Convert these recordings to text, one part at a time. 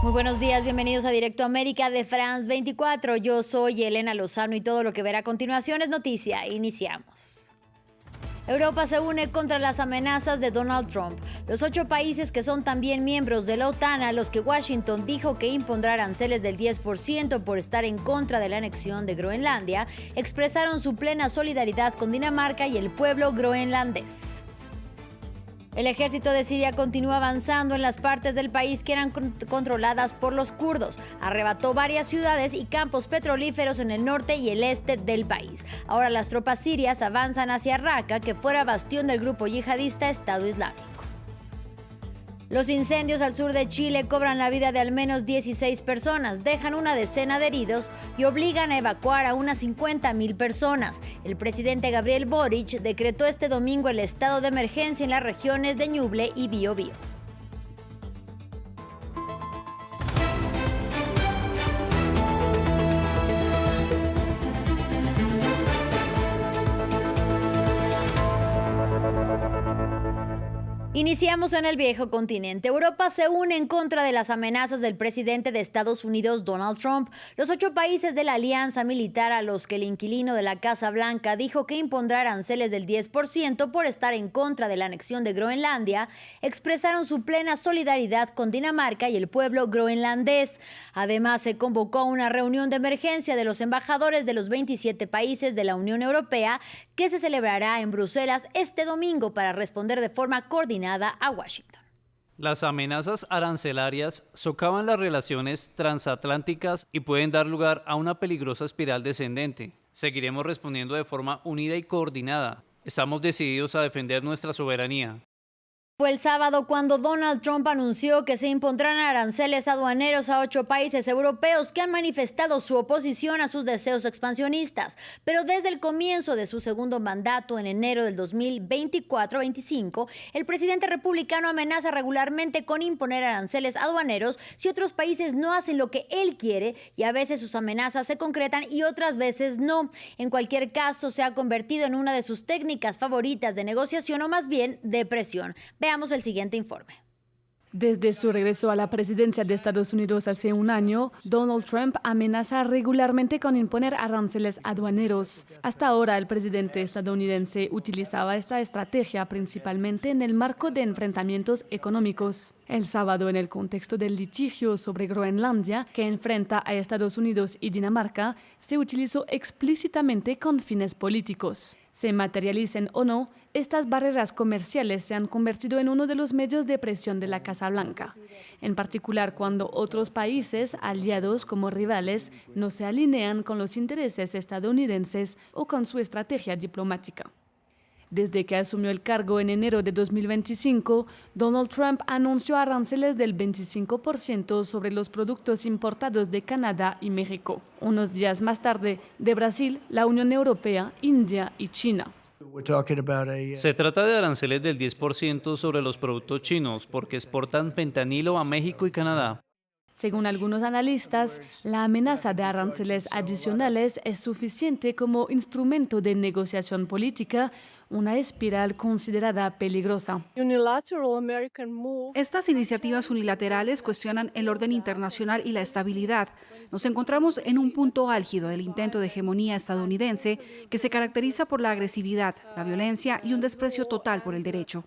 Muy buenos días, bienvenidos a Directo América de France 24. Yo soy Elena Lozano y todo lo que verá a continuación es noticia. Iniciamos. Europa se une contra las amenazas de Donald Trump. Los 8 países que son también miembros de la OTAN, a los que Washington dijo que impondrá aranceles del 10% por estar en contra de la anexión de Groenlandia, expresaron su plena solidaridad con Dinamarca y el pueblo groenlandés. El ejército de Siria continúa avanzando en las partes del país que eran controladas por los kurdos. Arrebató varias ciudades y campos petrolíferos en el norte y el este del país. Ahora las tropas sirias avanzan hacia Raqqa, que fuera bastión del grupo yihadista Estado Islámico. Los incendios al sur de Chile cobran la vida de al menos 16 personas, dejan una decena de heridos y obligan a evacuar a unas 50.000 personas. El presidente Gabriel Boric decretó este domingo el estado de emergencia en las regiones de Ñuble y Biobío. Iniciamos en el viejo continente. Europa se une en contra de las amenazas del presidente de Estados Unidos, Donald Trump. Los 8 países de la alianza militar, a los que el inquilino de la Casa Blanca dijo que impondrá aranceles del 10% por estar en contra de la anexión de Groenlandia, expresaron su plena solidaridad con Dinamarca y el pueblo groenlandés. Además, se convocó una reunión de emergencia de los embajadores de los 27 países de la Unión Europea que se celebrará en Bruselas este domingo para responder de forma coordinada a Washington. Las amenazas arancelarias socavan las relaciones transatlánticas y pueden dar lugar a una peligrosa espiral descendente. Seguiremos respondiendo de forma unida y coordinada. Estamos decididos a defender nuestra soberanía. Fue el sábado cuando Donald Trump anunció que se impondrán aranceles aduaneros a 8 países europeos que han manifestado su oposición a sus deseos expansionistas. Pero desde el comienzo de su segundo mandato en enero del 2024-25, el presidente republicano amenaza regularmente con imponer aranceles aduaneros si otros países no hacen lo que él quiere, y a veces sus amenazas se concretan y otras veces no. En cualquier caso, se ha convertido en una de sus técnicas favoritas de negociación, o más bien de presión. Veamos el siguiente informe. Desde su regreso a la presidencia de Estados Unidos hace un año, Donald Trump amenaza regularmente con imponer aranceles aduaneros. Hasta ahora, el presidente estadounidense utilizaba esta estrategia principalmente en el marco de enfrentamientos económicos. El sábado, en el contexto del litigio sobre Groenlandia, que enfrenta a Estados Unidos y Dinamarca, se utilizó explícitamente con fines políticos. Se materialicen o no, estas barreras comerciales se han convertido en uno de los medios de presión de la Casa Blanca, en particular cuando otros países, aliados como rivales, no se alinean con los intereses estadounidenses o con su estrategia diplomática. Desde que asumió el cargo en enero de 2025, Donald Trump anunció aranceles del 25% sobre los productos importados de Canadá y México. Unos días más tarde, de Brasil, la Unión Europea, India y China. Se trata de aranceles del 10% sobre los productos chinos porque exportan fentanilo a México y Canadá. Según algunos analistas, la amenaza de aranceles adicionales es suficiente como instrumento de negociación política, una espiral considerada peligrosa. Estas iniciativas unilaterales cuestionan el orden internacional y la estabilidad. Nos encontramos en un punto álgido del intento de hegemonía estadounidense que se caracteriza por la agresividad, la violencia y un desprecio total por el derecho.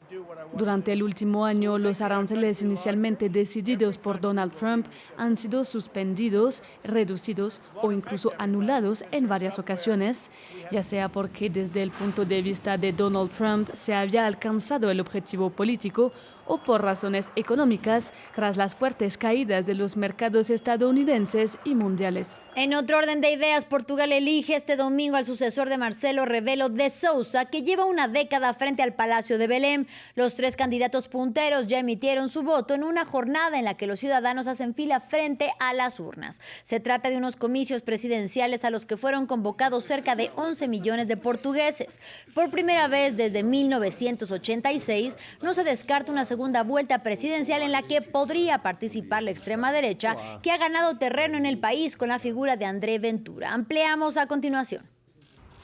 Durante el último año, los aranceles inicialmente decididos por Donald Trump han sido suspendidos, reducidos o incluso anulados en varias ocasiones, ya sea porque desde el punto de vista de Donald Trump se había alcanzado el objetivo político o por razones económicas tras las fuertes caídas de los mercados estadounidenses y mundiales. En otro orden de ideas, Portugal elige este domingo al sucesor de Marcelo Rebelo de Sousa, que lleva una década frente al Palacio de Belém. Los 3 candidatos punteros ya emitieron su voto en una jornada en la que los ciudadanos hacen fila frente a las urnas. Se trata de unos comicios presidenciales a los que fueron convocados cerca de 11 millones de portugueses. Por primera vez desde 1986, no se descarta una segunda vuelta presidencial en la que podría participar la extrema derecha, que ha ganado terreno en el país con la figura de André Ventura. Ampliamos a continuación.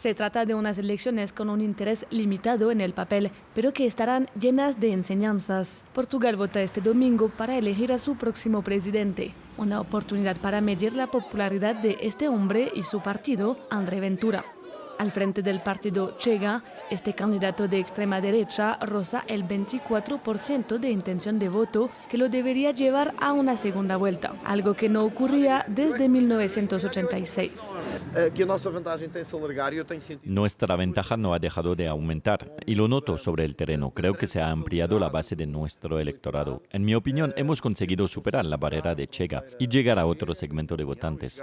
Se trata de unas elecciones con un interés limitado en el papel, pero que estarán llenas de enseñanzas. Portugal vota este domingo para elegir a su próximo presidente, una oportunidad para medir la popularidad de este hombre y su partido, André Ventura. Al frente del partido Chega, este candidato de extrema derecha roza el 24% de intención de voto, que lo debería llevar a una segunda vuelta, algo que no ocurría desde 1986. Nuestra ventaja no ha dejado de aumentar y lo noto sobre el terreno. Creo que se ha ampliado la base de nuestro electorado. En mi opinión, hemos conseguido superar la barrera de Chega y llegar a otro segmento de votantes.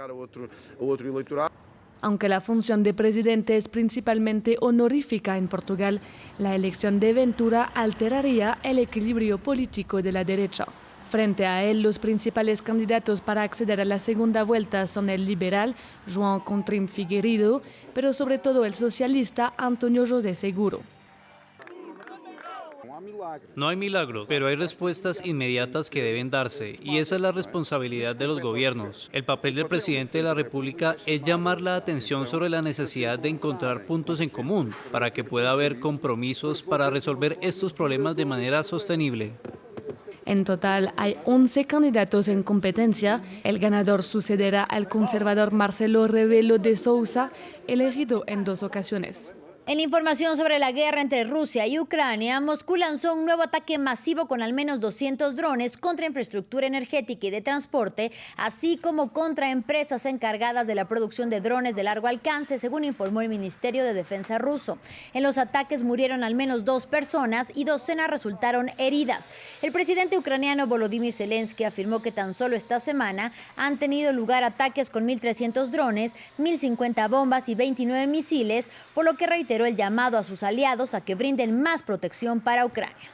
Aunque la función de presidente es principalmente honorífica en Portugal, la elección de Ventura alteraría el equilibrio político de la derecha. Frente a él, los principales candidatos para acceder a la segunda vuelta son el liberal João Contrim Figueiredo, pero sobre todo el socialista António José Seguro. No hay milagro, pero hay respuestas inmediatas que deben darse, y esa es la responsabilidad de los gobiernos. El papel del presidente de la República es llamar la atención sobre la necesidad de encontrar puntos en común para que pueda haber compromisos para resolver estos problemas de manera sostenible. En total hay 11 candidatos en competencia. El ganador sucederá al conservador Marcelo Rebelo de Sousa, elegido en 2 ocasiones. En información sobre la guerra entre Rusia y Ucrania, Moscú lanzó un nuevo ataque masivo con al menos 200 drones contra infraestructura energética y de transporte, así como contra empresas encargadas de la producción de drones de largo alcance, según informó el Ministerio de Defensa ruso. En los ataques murieron al menos 2 personas y docenas resultaron heridas. El presidente ucraniano Volodymyr Zelensky afirmó que tan solo esta semana han tenido lugar ataques con 1.300 drones, 1.050 bombas y 29 misiles, por lo que reiteró el llamado a sus aliados a que brinden más protección para Ucrania.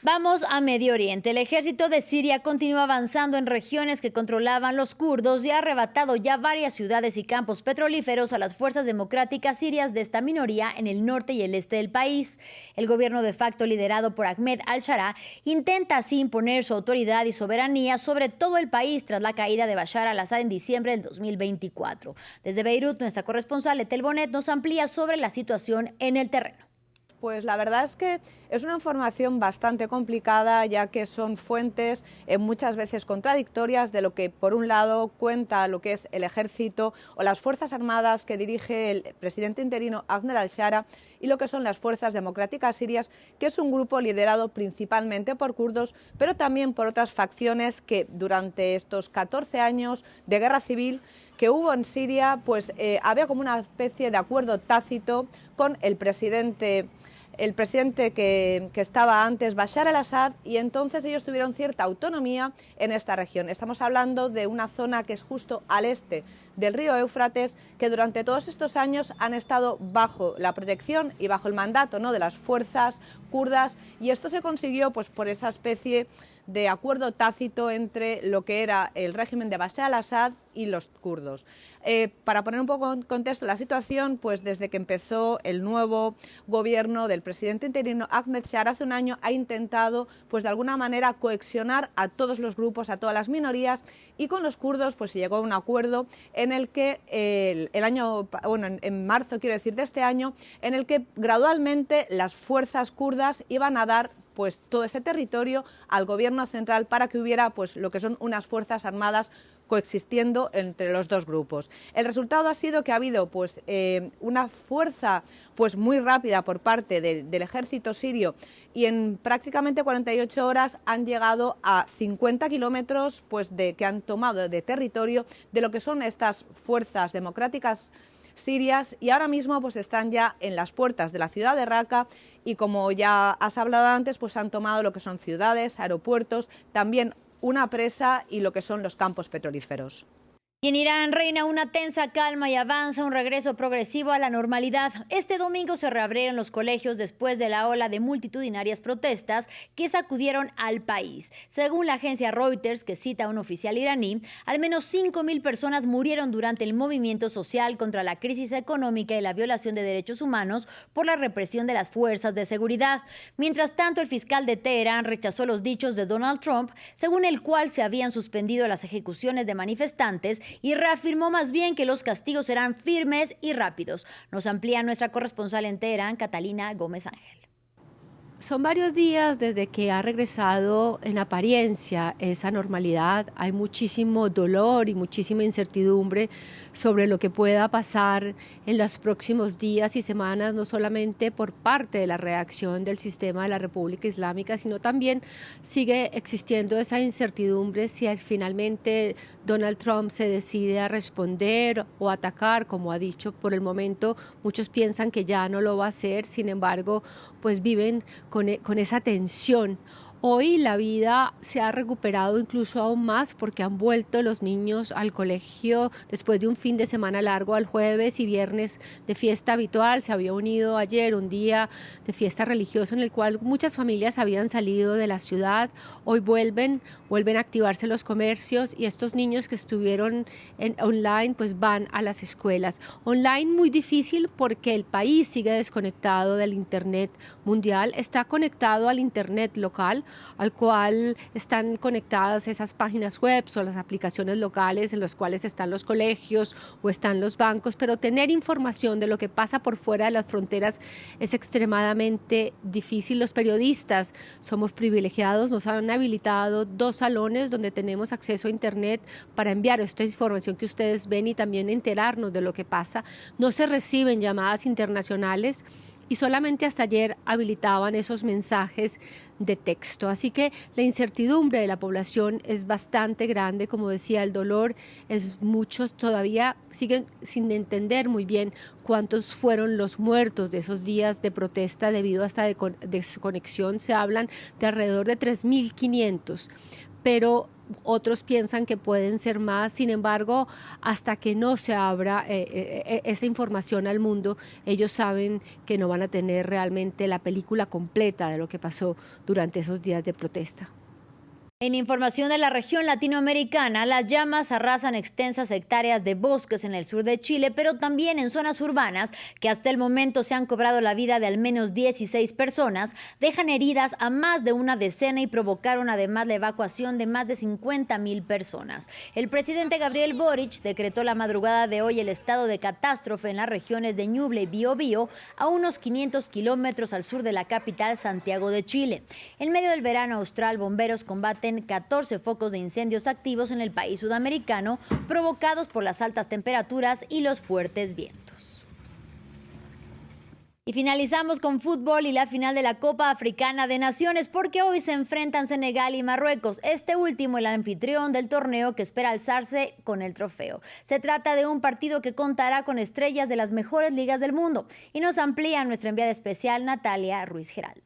Vamos a Medio Oriente. El ejército de Siria continúa avanzando en regiones que controlaban los kurdos y ha arrebatado ya varias ciudades y campos petrolíferos a las fuerzas democráticas sirias de esta minoría en el norte y el este del país. El gobierno de facto liderado por Ahmed al-Shara intenta así imponer su autoridad y soberanía sobre todo el país tras la caída de Bashar al-Assad en diciembre del 2024. Desde Beirut, nuestra corresponsal Etel Bonet nos amplía sobre la situación en el terreno. Pues la verdad es que es una información bastante complicada, ya que son fuentes muchas veces contradictorias de lo que por un lado cuenta lo que es el ejército o las fuerzas armadas que dirige el presidente interino Ahmed al-Shara y lo que son las fuerzas democráticas sirias, que es un grupo liderado principalmente por kurdos, pero también por otras facciones que durante estos 14 años de guerra civil que hubo en Siria, pues había como una especie de acuerdo tácito con el presidente que estaba antes, Bashar al-Assad, y entonces ellos tuvieron cierta autonomía en esta región. Estamos hablando de una zona que es justo al este del río Éufrates, que durante todos estos años han estado bajo la protección y bajo el mandato, ¿no?, de las fuerzas kurdas, y esto se consiguió pues por esa especie de acuerdo tácito entre lo que era el régimen de Bashar al-Assad y los kurdos. Para poner un poco en contexto la situación, pues desde que empezó el nuevo gobierno del presidente interino Ahmed Shara hace un año, ha intentado pues de alguna manera cohesionar a todos los grupos, a todas las minorías, y con los kurdos pues se llegó a un acuerdo en el que en marzo, quiero decir, de este año, en el que gradualmente las fuerzas kurdas iban a dar pues todo ese territorio al gobierno central para que hubiera pues lo que son unas fuerzas armadas coexistiendo entre los dos grupos. El resultado ha sido que ha habido pues una fuerza pues muy rápida por parte del ejército sirio, y en prácticamente 48 horas han llegado a 50 kilómetros pues que han tomado de territorio de lo que son estas fuerzas democráticas sirias, y ahora mismo pues están ya en las puertas de la ciudad de Raqqa, y como ya has hablado antes, pues han tomado lo que son ciudades, aeropuertos, también una presa y lo que son los campos petrolíferos. Y en Irán reina una tensa calma y avanza un regreso progresivo a la normalidad. Este domingo se reabrieron los colegios después de la ola de multitudinarias protestas que sacudieron al país. Según la agencia Reuters, que cita a un oficial iraní, al menos 5.000 personas murieron durante el movimiento social contra la crisis económica y la violación de derechos humanos por la represión de las fuerzas de seguridad. Mientras tanto, el fiscal de Teherán rechazó los dichos de Donald Trump, según el cual se habían suspendido las ejecuciones de manifestantes y reafirmó más bien que los castigos serán firmes y rápidos. Nos amplía nuestra corresponsal en Teherán, Catalina Gómez Ángel. Son varios días desde que ha regresado en apariencia esa normalidad. Hay muchísimo dolor y muchísima incertidumbre sobre lo que pueda pasar en los próximos días y semanas, no solamente por parte de la reacción del sistema de la República Islámica, sino también sigue existiendo esa incertidumbre si finalmente Donald Trump se decide a responder o atacar, como ha dicho. Por el momento muchos piensan que ya no lo va a hacer, sin embargo, pues viven con esa tensión. Hoy la vida se ha recuperado incluso aún más porque han vuelto los niños al colegio después de un fin de semana largo, al jueves y viernes de fiesta habitual. Se había unido ayer un día de fiesta religiosa en el cual muchas familias habían salido de la ciudad. Hoy vuelven a activarse los comercios y estos niños que estuvieron online pues van a las escuelas. Online muy difícil porque el país sigue desconectado del internet mundial, está conectado al internet local, al cual están conectadas esas páginas web o las aplicaciones locales en las cuales están los colegios o están los bancos, pero tener información de lo que pasa por fuera de las fronteras es extremadamente difícil. Los periodistas somos privilegiados, nos han habilitado 2 salones donde tenemos acceso a internet para enviar esta información que ustedes ven y también enterarnos de lo que pasa. No se reciben llamadas internacionales y solamente hasta ayer habilitaban esos mensajes de texto. Así que la incertidumbre de la población es bastante grande, como decía, el dolor es mucho, todavía siguen sin entender muy bien cuántos fueron los muertos de esos días de protesta debido a esta desconexión. Se hablan de alrededor de 3.500, pero otros piensan que pueden ser más. Sin embargo, hasta que no se abra esa información al mundo, ellos saben que no van a tener realmente la película completa de lo que pasó durante esos días de protesta. En información de la región latinoamericana, las llamas arrasan extensas hectáreas de bosques en el sur de Chile, pero también en zonas urbanas que hasta el momento se han cobrado la vida de al menos 16 personas, dejan heridas a más de una decena y provocaron además la evacuación de más de 50.000 personas. El presidente Gabriel Boric decretó la madrugada de hoy el estado de catástrofe en las regiones de Ñuble y Biobío, a unos 500 kilómetros al sur de la capital Santiago de Chile. En medio del verano austral, bomberos combaten 14 focos de incendios activos en el país sudamericano provocados por las altas temperaturas y los fuertes vientos. Y finalizamos con fútbol y la final de la Copa Africana de Naciones, porque hoy se enfrentan Senegal y Marruecos, este último el anfitrión del torneo que espera alzarse con el trofeo. Se trata de un partido que contará con estrellas de las mejores ligas del mundo y nos amplía nuestra enviada especial Natalia Ruiz Geraldo.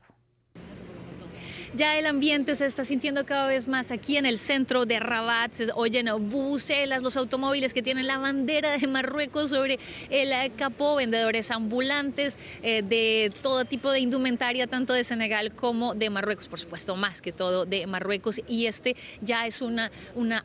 Ya el ambiente se está sintiendo cada vez más aquí en el centro de Rabat. Se oyen bubucelas, los automóviles que tienen la bandera de Marruecos sobre el capó, vendedores ambulantes de todo tipo de indumentaria, tanto de Senegal como de Marruecos, por supuesto, más que todo de Marruecos. Y este ya es una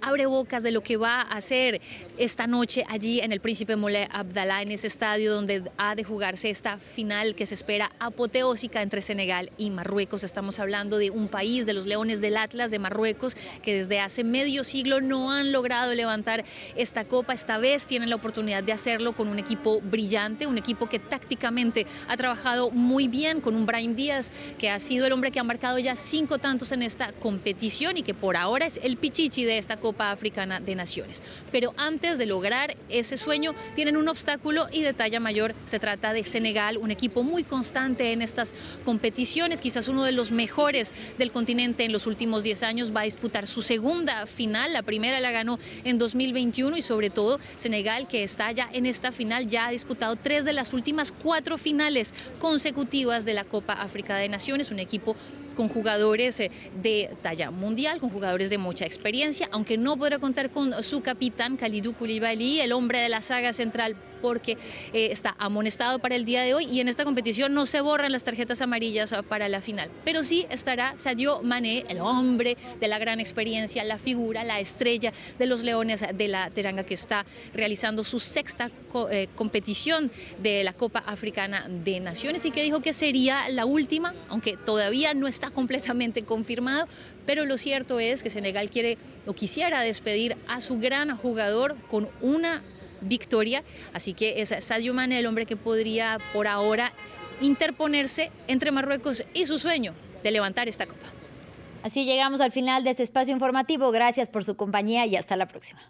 abrebocas de lo que va a hacer esta noche allí en el Príncipe Moulay Abdallah, en ese estadio donde ha de jugarse esta final que se espera apoteósica entre Senegal y Marruecos. Estamos hablando de un país, de los Leones del Atlas de Marruecos, que desde hace medio siglo no han logrado levantar esta copa. Esta vez tienen la oportunidad de hacerlo con un equipo brillante, un equipo que tácticamente ha trabajado muy bien, con un Brahim Díaz que ha sido el hombre que ha marcado ya 5 tantos en esta competición y que por ahora es el pichichi de esta Copa Africana de Naciones. Pero antes de lograr ese sueño tienen un obstáculo y de talla mayor. Se trata de Senegal, un equipo muy constante en estas competiciones, quizás uno de los mejores del continente en los últimos 10 años. Va a disputar su segunda final, la primera la ganó en 2021 y sobre todo Senegal, que está ya en esta final, ya ha disputado 3 de las últimas 4 finales consecutivas de la Copa África de Naciones, un equipo con jugadores de talla mundial, con jugadores de mucha experiencia, aunque no podrá contar con su capitán Kalidou Koulibaly, el hombre de la saga central porque está amonestado para el día de hoy y en esta competición no se borran las tarjetas amarillas para la final. Pero sí estará Sadio Mané, el hombre de la gran experiencia, la figura, la estrella de los Leones de la Teranga, que está realizando su sexta competición de la Copa Africana de Naciones y que dijo que sería la última, aunque todavía no está completamente confirmado, pero lo cierto es que Senegal quiere o quisiera despedir a su gran jugador con una victoria, así que es Sadio Mané el hombre que podría por ahora interponerse entre Marruecos y su sueño de levantar esta copa. Así llegamos al final de este espacio informativo. Gracias por su compañía y hasta la próxima.